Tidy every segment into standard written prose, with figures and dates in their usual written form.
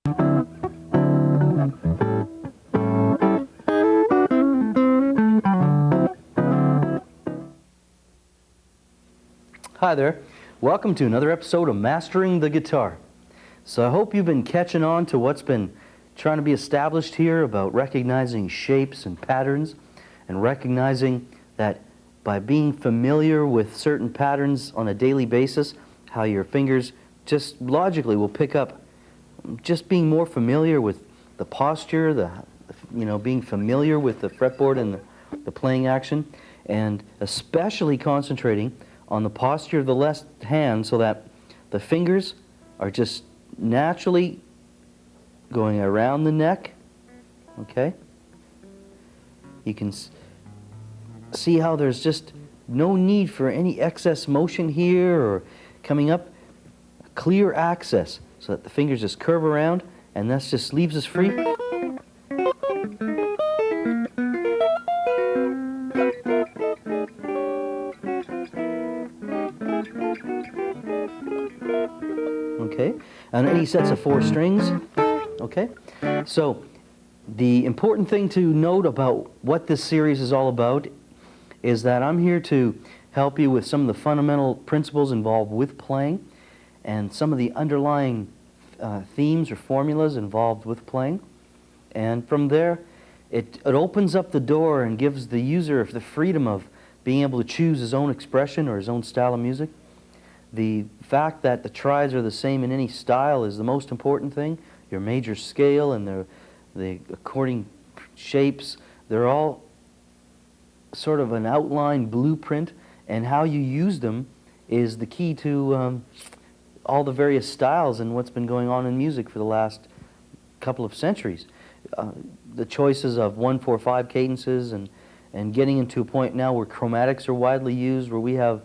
Hi there. Welcome to another episode of Mastering the Guitar. So I hope you've been catching on to what's been trying to be established here about recognizing shapes and patterns, and recognizing that by being familiar with certain patterns on a daily basis, how your fingers just logically will pick up just being more familiar with the posture, being familiar with the fretboard and the playing action, and especially concentrating on the posture of the left hand so that the fingers are just naturally going around the neck. Okay? You can see how there's just no need for any excess motion here or coming up. Clear access so that the fingers just curve around, and that just leaves us free. Okay, and any sets of 4 strings. Okay, so the important thing to note about what this series is all about is that I'm here to help you with some of the fundamental principles involved with playing and some of the underlying themes or formulas involved with playing. And from there, it opens up the door and gives the user the freedom of being able to choose his own expression or his own style of music. The fact that the triads are the same in any style is the most important thing. Your major scale and the according shapes, they're all sort of an outline blueprint, and how you use them is the key to all the various styles and what's been going on in music for the last couple of centuries. The choices of 1-4-5 cadences and getting into a point now where chromatics are widely used, where we have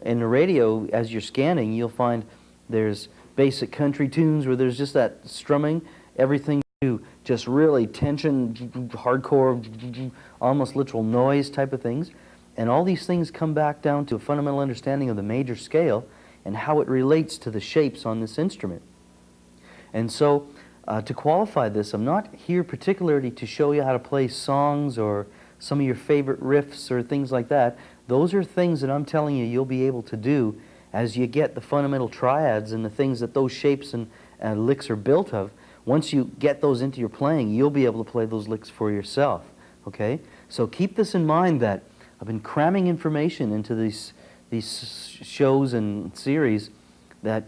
in the radio, as you're scanning, you'll find there's basic country tunes where there's just that strumming, everything to just really tension, hardcore, almost literal noise type of things. And all these things come back down to a fundamental understanding of the major scale and how it relates to the shapes on this instrument. And so, to qualify this, I'm not here particularly to show you how to play songs or some of your favorite riffs or things like that. Those are things that I'm telling you you'll be able to do as you get the fundamental triads and the things that those shapes and licks are built of. Once you get those into your playing, you'll be able to play those licks for yourself. Okay? So keep this in mind, that I've been cramming information into these shows and series that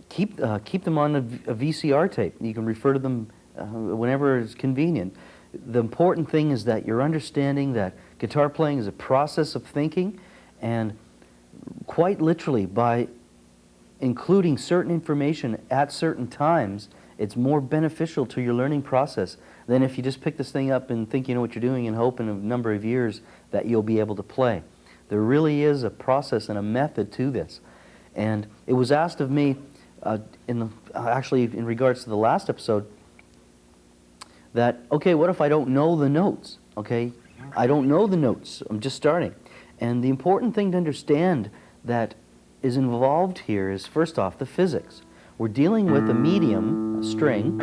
keep them on a VCR tape. You can refer to them whenever it's convenient. The important thing is that you're understanding that guitar playing is a process of thinking, and quite literally by including certain information at certain times, it's more beneficial to your learning process than if you just pick this thing up and think you know what you're doing and hope in a number of years that you'll be able to play. There really is a process and a method to this. And it was asked of me, actually in regards to the last episode, that, okay, what if I don't know the notes? Okay, I don't know the notes, I'm just starting. And the important thing to understand that is involved here is, first off, the physics. We're dealing with a medium, a string,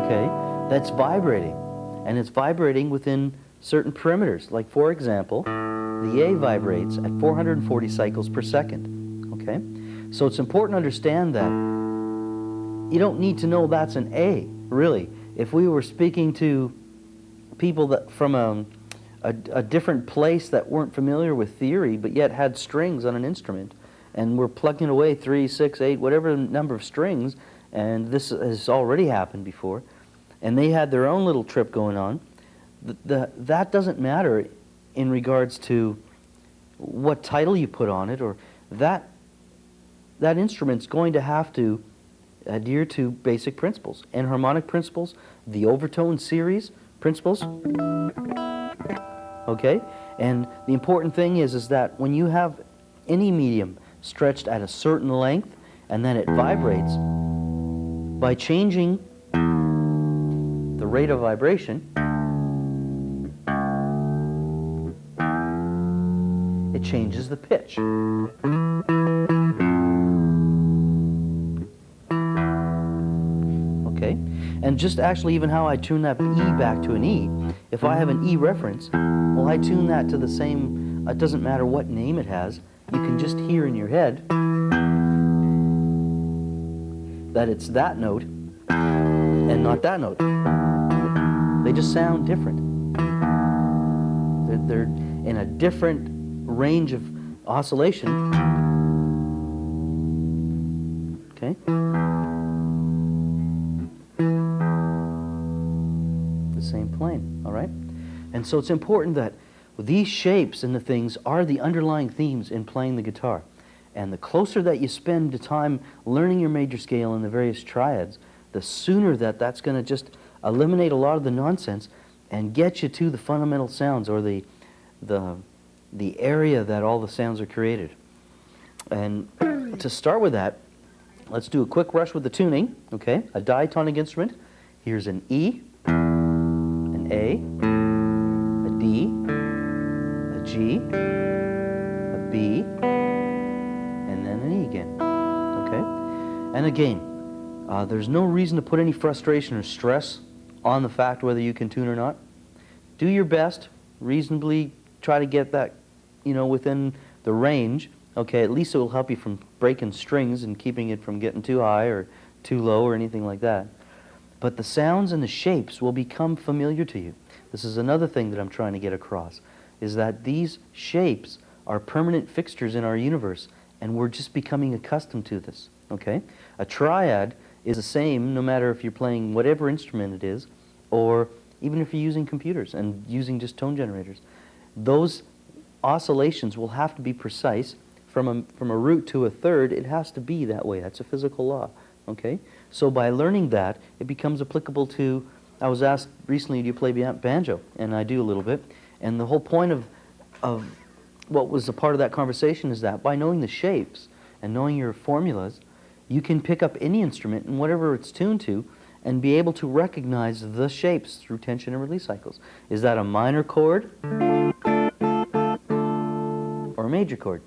okay, that's vibrating. And it's vibrating within certain parameters. Like, for example, the A vibrates at 440 cycles per second, okay? So it's important to understand that you don't need to know that's an A, really. If we were speaking to people that from a different place that weren't familiar with theory but yet had strings on an instrument, and we're plugging away 3, 6, 8, whatever number of strings, and this has already happened before, and they had their own little trip going on, that doesn't matter in regards to what title you put on it, or that instrument's going to have to adhere to basic principles, enharmonic principles, the overtone series principles. Okay? And the important thing is that when you have any medium stretched at a certain length and then it vibrates, by changing the rate of vibration, it changes the pitch. And just actually even how I tune that E back to an E. If I have an E reference, well, I tune that to the same, it doesn't matter what name it has, you can just hear in your head that it's that note and not that note. They just sound different. They're in a different range of oscillation. Okay? The same plane, all right? And so it's important that these shapes and the things are the underlying themes in playing the guitar. And the closer that you spend the time learning your major scale and the various triads, the sooner that that's going to just eliminate a lot of the nonsense and get you to the fundamental sounds, or the area that all the sounds are created. And to start with that, let's do a quick rush with the tuning, okay? A diatonic instrument. Here's an E, an A, a D, a G, a B, and then an E again, okay? And again, there's no reason to put any frustration or stress on the fact whether you can tune or not. Do your best, reasonably try to get that, you know, within the range. Okay, at least it will help you from breaking strings and keeping it from getting too high or too low or anything like that. But the sounds and the shapes will become familiar to you. This is another thing that I'm trying to get across, is that these shapes are permanent fixtures in our universe, and we're just becoming accustomed to this, okay? A triad is the same no matter if you're playing whatever instrument it is, or even if you're using computers and using just tone generators. Those oscillations will have to be precise. From a root to a third, it has to be that way. That's a physical law, okay? So by learning that, it becomes applicable to, I was asked recently, do you play banjo? And I do a little bit. And the whole point of what was a part of that conversation is that by knowing the shapes and knowing your formulas, you can pick up any instrument and whatever it's tuned to and be able to recognize the shapes through tension and release cycles. Is that a minor chord or a major chord?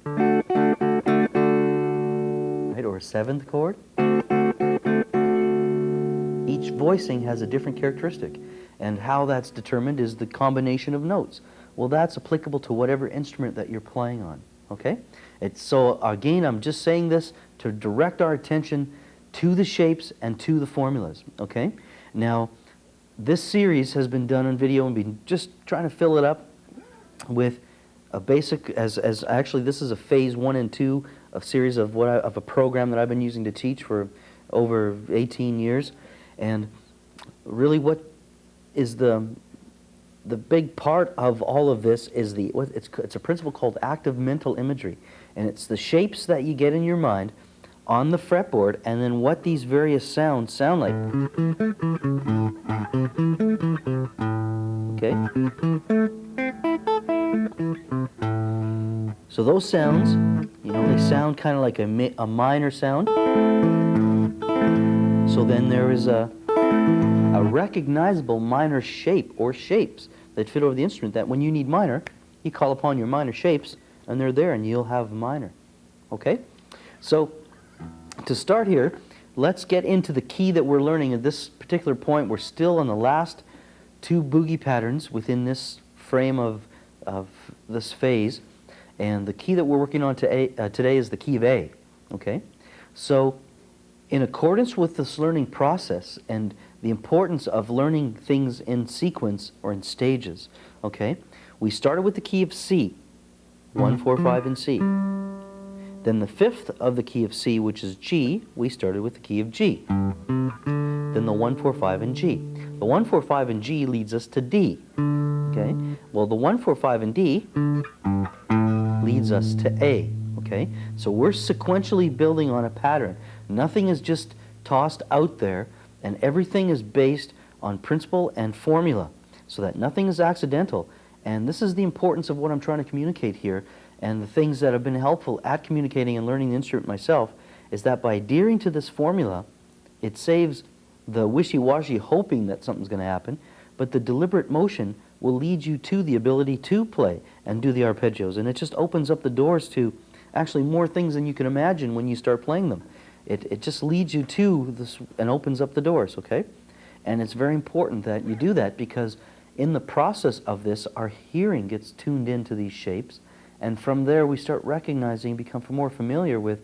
Right, or a seventh chord? Each voicing has a different characteristic, and how that's determined is the combination of notes. Well, that's applicable to whatever instrument that you're playing on, okay? So again, I'm just saying this to direct our attention to the shapes and to the formulas, okay? Now, this series has been done on video and been just trying to fill it up with a basic, as actually this is a phase 1 and 2 of series of of a program that I've been using to teach for over 18 years. And really what is the big part of all of this is it's a principle called active mental imagery. And it's the shapes that you get in your mind on the fretboard, and then what these various sounds sound like. Okay? So those sounds, you know, they sound kind of like a minor sound. So then there is a recognizable minor shape or shapes that fit over the instrument that when you need minor, you call upon your minor shapes, and they're there, and you'll have minor. Okay? So to start here, let's get into the key that we're learning. At this particular point, we're still on the last 2 boogie patterns within this frame of this phase. And the key that we're working on today is the key of A. Okay? So in accordance with this learning process and the importance of learning things in sequence or in stages, okay, we started with the key of C, 1, 4, 5, and C. Then the 5th of the key of C, which is G, we started with the key of G. Then the 1, 4, 5, and G. The 1, 4, 5, and G leads us to D. Okay? Well, the 1, 4, 5, and D leads us to A. Okay? So we're sequentially building on a pattern. Nothing is just tossed out there, and everything is based on principle and formula, so that nothing is accidental. And this is the importance of what I'm trying to communicate here. And the things that have been helpful at communicating and learning the instrument myself is that by adhering to this formula, it saves the wishy-washy hoping that something's going to happen, but the deliberate motion will lead you to the ability to play and do the arpeggios. And it just opens up the doors to actually more things than you can imagine when you start playing them. It just leads you to this and opens up the doors, okay? And it's very important that you do that because in the process of this, our hearing gets tuned into these shapes, and from there we start recognizing, become more familiar with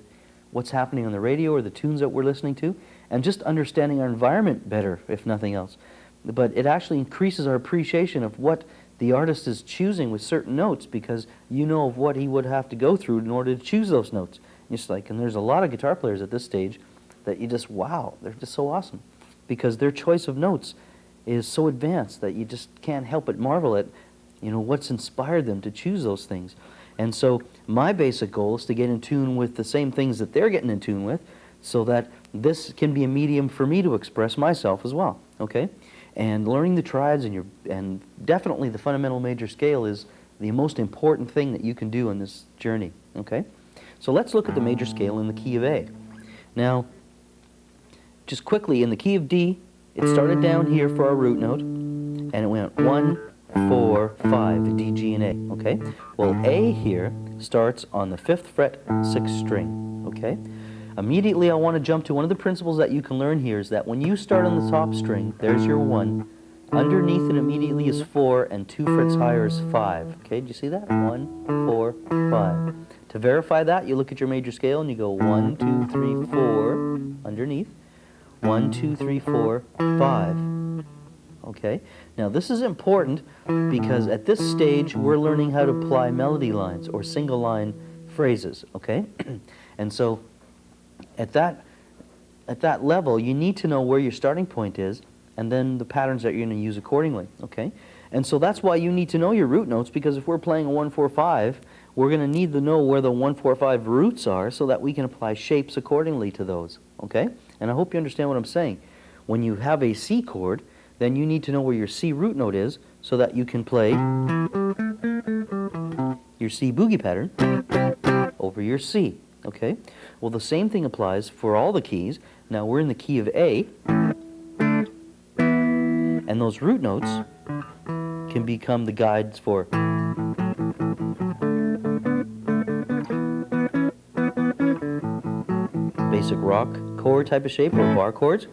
what's happening on the radio or the tunes that we're listening to, and just understanding our environment better, if nothing else. But it actually increases our appreciation of what the artist is choosing with certain notes, because you know of what he would have to go through in order to choose those notes. Just like, and there's a lot of guitar players at this stage that you just, wow, they're just so awesome, because their choice of notes is so advanced that you just can't help but marvel at, you know, what's inspired them to choose those things. And so my basic goal is to get in tune with the same things that they're getting in tune with, so that this can be a medium for me to express myself as well, okay? And learning the triads and definitely the fundamental major scale is the most important thing that you can do in this journey, okay? So let's look at the major scale in the key of A. Now, just quickly, in the key of D, it started down here for our root note, and it went 1, 4, 5, D, G, and A, okay? Well, A here starts on the 5th fret, 6th string, okay? Immediately I want to jump to one of the principles that you can learn here is that when you start on the top string, there's your 1, underneath it immediately is 4, and 2 frets higher is 5, okay? Do you see that? 1, 4, 5. To verify that, you look at your major scale and you go 1, 2, 3, 4, underneath, 1, 2, 3, 4, 5. Okay? Now this is important because at this stage we're learning how to apply melody lines or single line phrases, okay? And so at that level you need to know where your starting point is and then the patterns that you're going to use accordingly, okay? And so that's why you need to know your root notes, because if we're playing a 1, 4, 5, we're going to need to know where the 1, 4, 5 roots are so that we can apply shapes accordingly to those, okay? And I hope you understand what I'm saying. When you have a C chord, then you need to know where your C root note is so that you can play your C boogie pattern over your C, okay? Well, the same thing applies for all the keys. Now we're in the key of A, and those root notes can become the guides for basic rock chord type of shape or bar chords.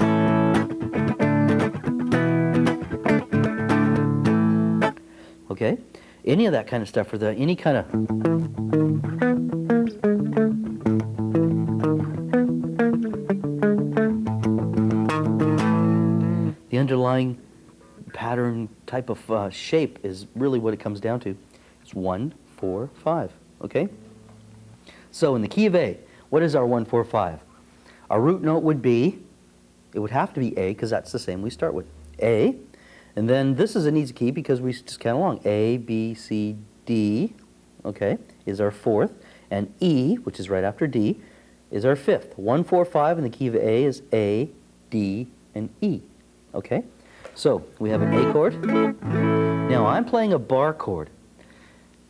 Okay? Any of that kind of stuff, or any kind of the underlying pattern type of shape is really what it comes down to. It's 1, 4, 5. Okay? So in the key of A, what is our 1, 4, 5? Our root note would be, it would have to be A because that's the same we start with. A, and then this is an easy key because we just count along. A, B, C, D, okay, is our 4th, and E, which is right after D, is our 5th. 1, 4, 5 in the key of A is A, D, and E, okay? So we have an A chord. Now I'm playing a bar chord.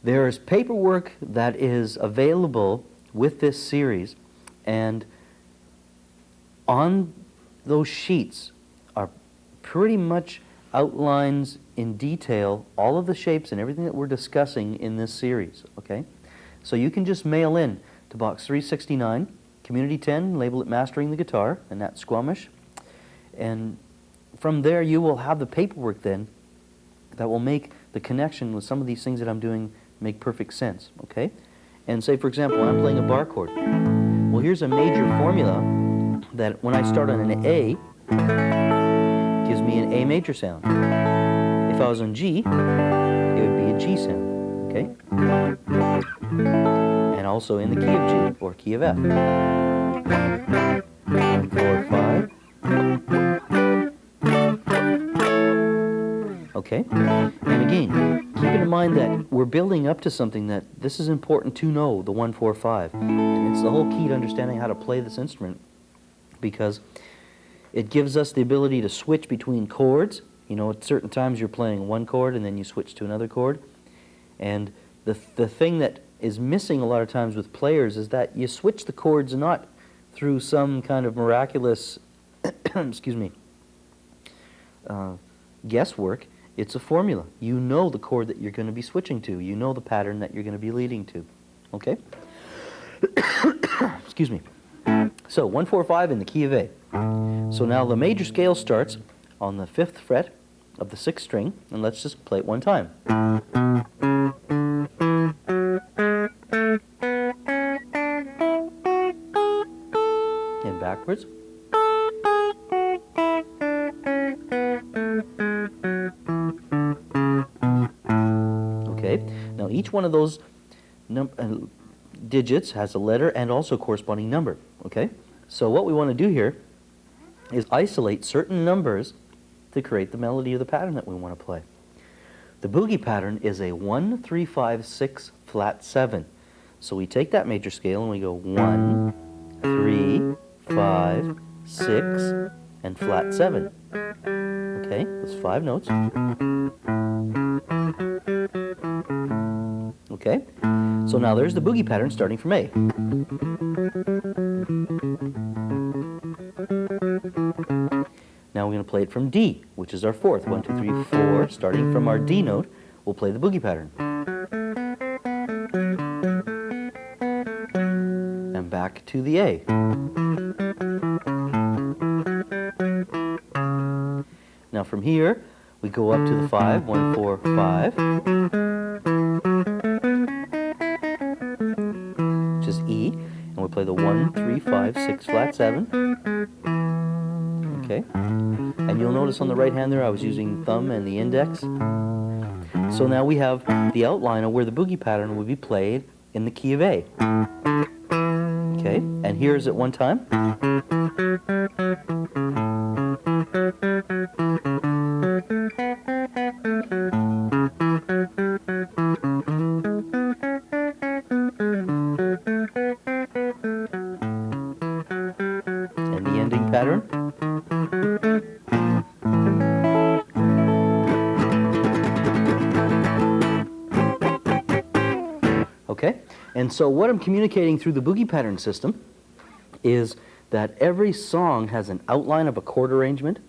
There's paperwork that is available with this series, and on those sheets are pretty much outlines in detail all of the shapes and everything that we're discussing in this series, okay? So you can just mail in to Box 369, Community 10, label it Mastering the Guitar, and that's Squamish. And from there you will have the paperwork then that will make the connection with some of these things that I'm doing make perfect sense, okay? And say, for example, I'm playing a bar chord. Well, here's a major formula that when I start on an A, gives me an A major sound. If I was on G, it would be a G sound, okay? And also in the key of G, or key of F. 1, 4, 5. Okay? And again, keep in mind that we're building up to something that this is important to know, the 1, 4, 5. And it's the whole key to understanding how to play this instrument, because it gives us the ability to switch between chords. You know, at certain times you're playing one chord and then you switch to another chord. And the thing that is missing a lot of times with players is that you switch the chords not through some kind of miraculous, excuse me, guesswork. It's a formula. You know the chord that you're going to be switching to. You know the pattern that you're going to be leading to. Okay? Excuse me. So 1, 4, 5 in the key of A. So now the major scale starts on the 5th fret of the 6th string, and let's just play it one time. And backwards. Okay, now each one of those digits has a letter and also a corresponding number. Okay, so what we want to do here is isolate certain numbers to create the melody of the pattern that we want to play. The boogie pattern is a 1, 3, 5, 6, flat 7. So we take that major scale and we go 1, 3, 5, 6, and flat 7. Okay, that's 5 notes. Okay, so now there's the boogie pattern starting from A. Now we're going to play it from D, which is our 4th. 1, 2, 3, 4. Starting from our D note, we'll play the boogie pattern. And back to the A. Now from here, we go up to the 5. 1, 4, 5. Which is E. And we play the 1, 3, 5, 6, flat 7. Okay. And you'll notice on the right hand there I was using thumb and the index. So now we have the outline of where the boogie pattern would be played in the key of A. Okay, and here's it one time. And the ending pattern. Okay, and so what I'm communicating through the boogie pattern system is that every song has an outline of a chord arrangement,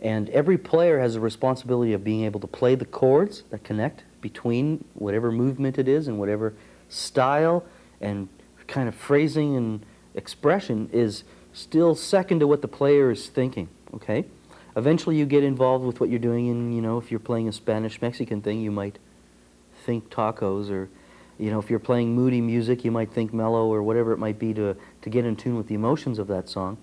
and every player has a responsibility of being able to play the chords that connect between whatever movement it is and whatever style and kind of phrasing and expression is still second to what the player is thinking, okay? Eventually you get involved with what you're doing, and, you know, if you're playing a Spanish-Mexican thing, you might think tacos, or, you know, if you're playing moody music, you might think mellow, or whatever it might be to get in tune with the emotions of that song.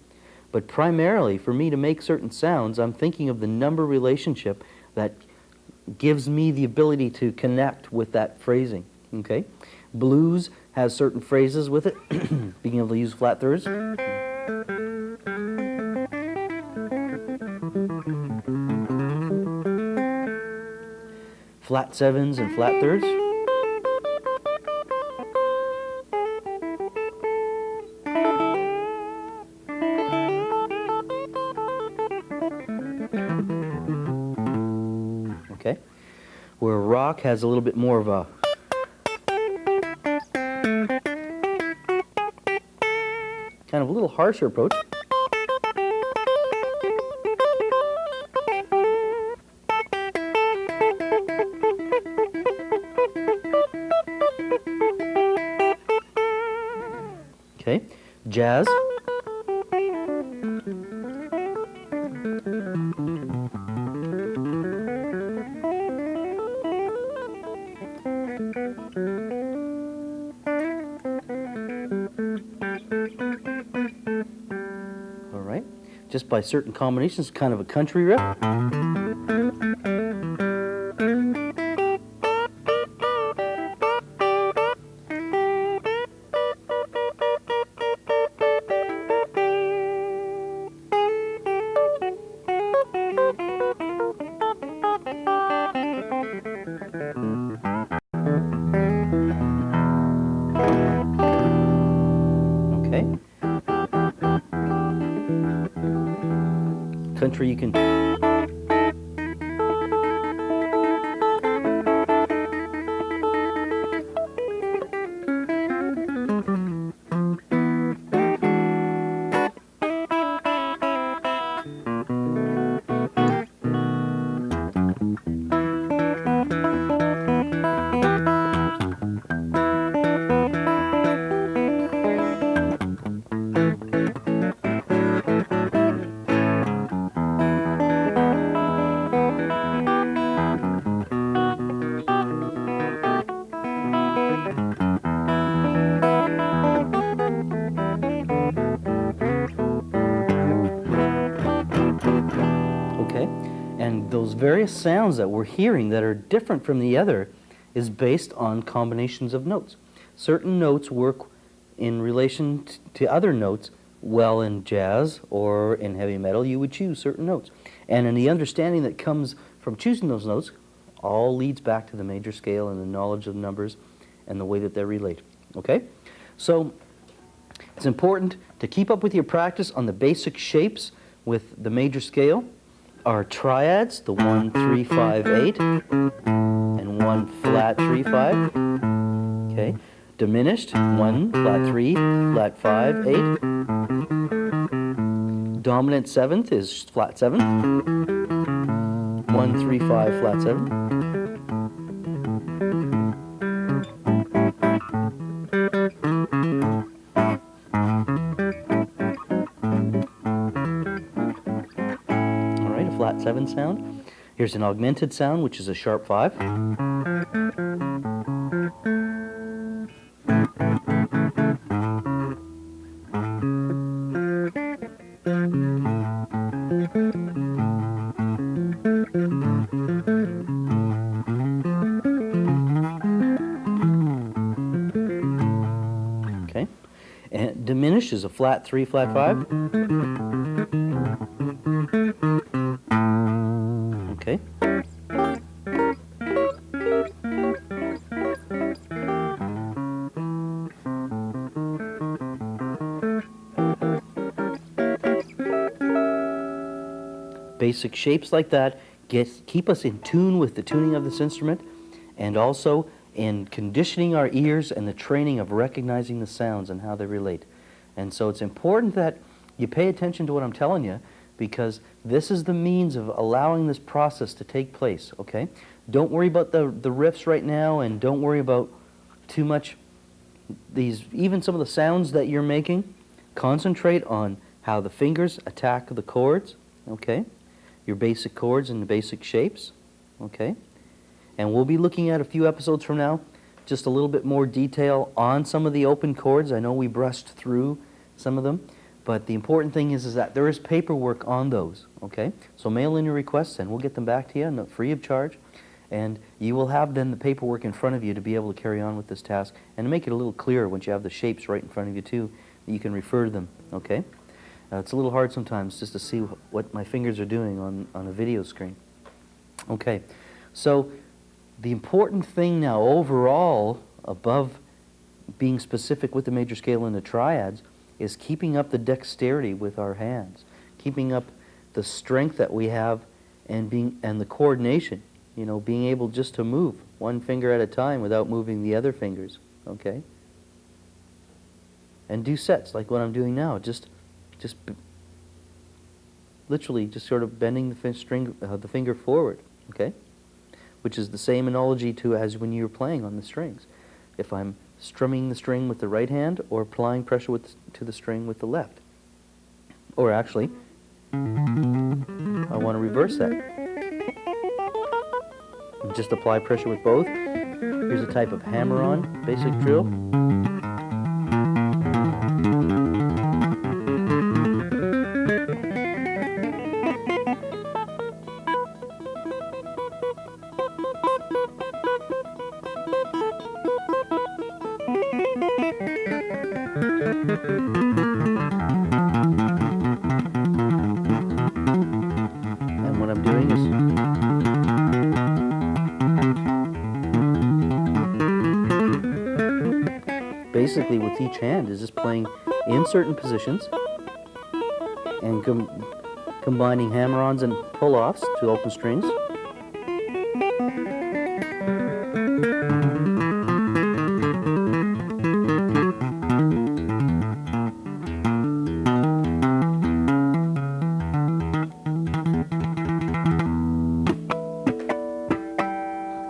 But primarily, for me to make certain sounds, I'm thinking of the number relationship that gives me the ability to connect with that phrasing, okay? Blues has certain phrases with it, being able to use flat thirds. Flat sevens and flat thirds. Okay, where rock has a little bit more of a kind of a little harsher approach. Okay, jazz. All right, just by certain combinations, kind of a country riff. Country, you can various sounds that we're hearing that are different from the other is based on combinations of notes. Certain notes work in relation to other notes. Well, in jazz or in heavy metal, you would choose certain notes. And in the understanding that comes from choosing those notes, all leads back to the major scale and the knowledge of numbers and the way that they relate. Okay? So it's important to keep up with your practice on the basic shapes with the major scale. Our triads, the 1, 3, 5, 8, and 1 flat 3, 5. Okay? Diminished, 1 flat 3, flat 5, 8. Dominant seventh is flat 7. 1, 3, 5, flat 7. All right, a flat 7 sound. Here's an augmented sound, which is a sharp 5. Okay, and diminished is a flat 3, flat 5. Okay. Basic shapes like that keep us in tune with the tuning of this instrument, and also in conditioning our ears and the training of recognizing the sounds and how they relate. And so it's important that you pay attention to what I'm telling you, because this is the means of allowing this process to take place, okay? Don't worry about the riffs right now, and don't worry about too much even some of the sounds that you're making. Concentrate on how the fingers attack the chords, okay? Your basic chords and the basic shapes, okay? And we'll be looking at a few episodes from now, just a little bit more detail on some of the open chords. I know we brushed through some of them, but the important thing is that there is paperwork on those, okay? So mail in your requests and we'll get them back to you free of charge. And you will have then the paperwork in front of you to be able to carry on with this task and to make it a little clearer once you have the shapes right in front of you too, that you can refer to them, okay? It's a little hard sometimes just to see what my fingers are doing on a video screen. Okay, so the important thing now overall, above being specific with the major scale and the triads, is keeping up the dexterity with our hands, keeping up the strength that we have, and the coordination, you know, being able just to move one finger at a time without moving the other fingers, okay? And do sets like what I'm doing now, literally just sort of bending the finger forward, okay? Which is the same analogy to as when you're playing on the strings. If I'm strumming the string with the right hand or applying pressure to the string with the left. Or actually, I want to reverse that. And just apply pressure with both. Here's a type of hammer-on basic drill. And what I'm doing is basically with each hand is just playing in certain positions and combining hammer-ons and pull-offs to open strings.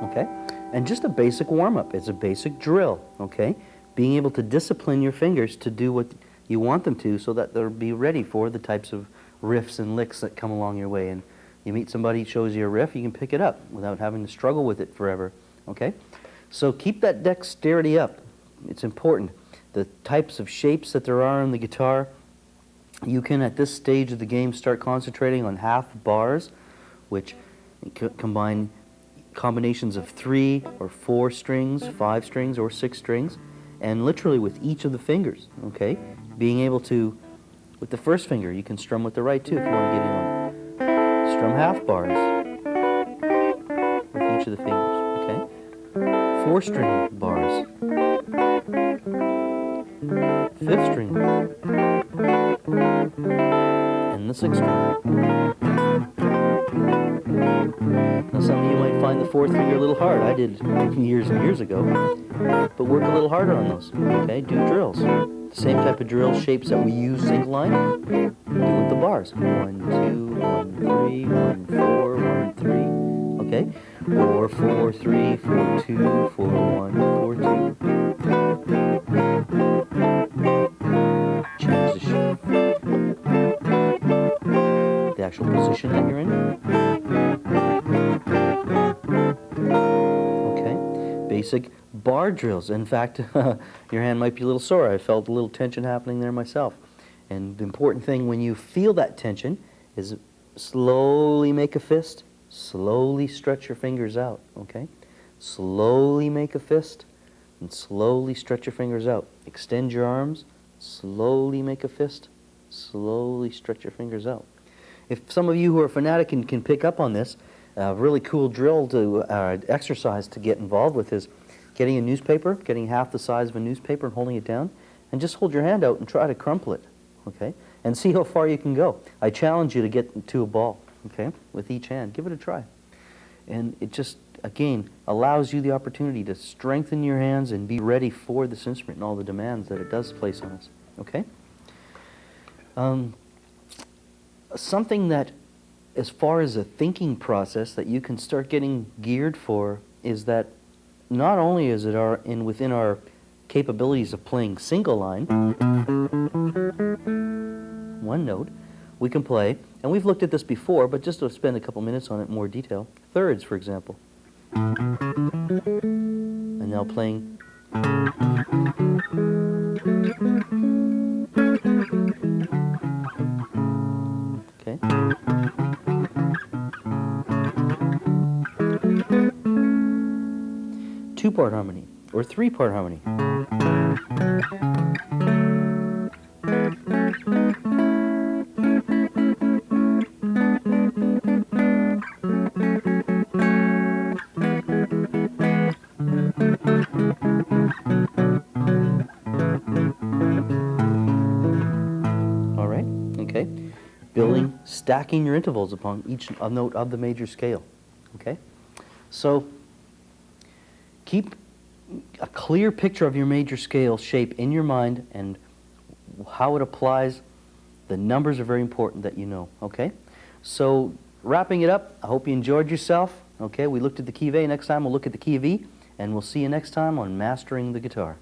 Okay, and just a basic warm-up. It's a basic drill, okay? Being able to discipline your fingers to do what you want them to so that they'll be ready for the types of riffs and licks that come along your way. And you meet somebody who shows you a riff, you can pick it up without having to struggle with it forever, okay? So keep that dexterity up. It's important. The types of shapes that there are on the guitar, you can at this stage of the game start concentrating on half bars, which combine combinations of 3 or 4 strings, 5 strings, or 6 strings, and literally with each of the fingers, okay? Being able to, with the first finger, you can strum with the right too if you want to get in on. Strum half bars with each of the fingers, okay? 4 string bars. 5th string. And the 6th string. Now some of you might find the 4th finger a little hard. I did years and years ago. But work a little harder on those, okay? Do drills. The same type of drill shapes that we use single line, do with the bars. 1, 2, 1, 3, 1, 4, 1, 3, okay? Or 4, 3, 4, 2, 4, 1, 4, 2. Change the shape. The actual position that you're in. Okay, basic bar drills. In fact, your hand might be a little sore. I felt a little tension happening there myself. And the important thing when you feel that tension is slowly make a fist, slowly stretch your fingers out, okay? Slowly make a fist and slowly stretch your fingers out. Extend your arms, slowly make a fist, slowly stretch your fingers out. If some of you who are fanatic and can pick up on this, a really cool drill to exercise to get involved with is getting a newspaper, getting half the size of a newspaper and holding it down, and just hold your hand out and try to crumple it, okay? And see how far you can go. I challenge you to get to a ball, okay, with each hand. Give it a try. And it just, again, allows you the opportunity to strengthen your hands and be ready for this instrument and all the demands that it does place on us, okay? Something that, as far as a thinking process that you can start getting geared for, is that not only is it within our capabilities of playing single line, one note, we can play, and we've looked at this before, but just to spend a couple minutes on it in more detail, thirds, for example. And now playing. Okay. Two-part harmony, or three-part harmony. All right, okay. Building, stacking your intervals upon each note of the major scale, okay? So, keep a clear picture of your major scale shape in your mind and how it applies. The numbers are very important that you know, okay? So, wrapping it up, I hope you enjoyed yourself, okay? We looked at the key of A. Next time we'll look at the key of E, and we'll see you next time on Mastering the Guitar.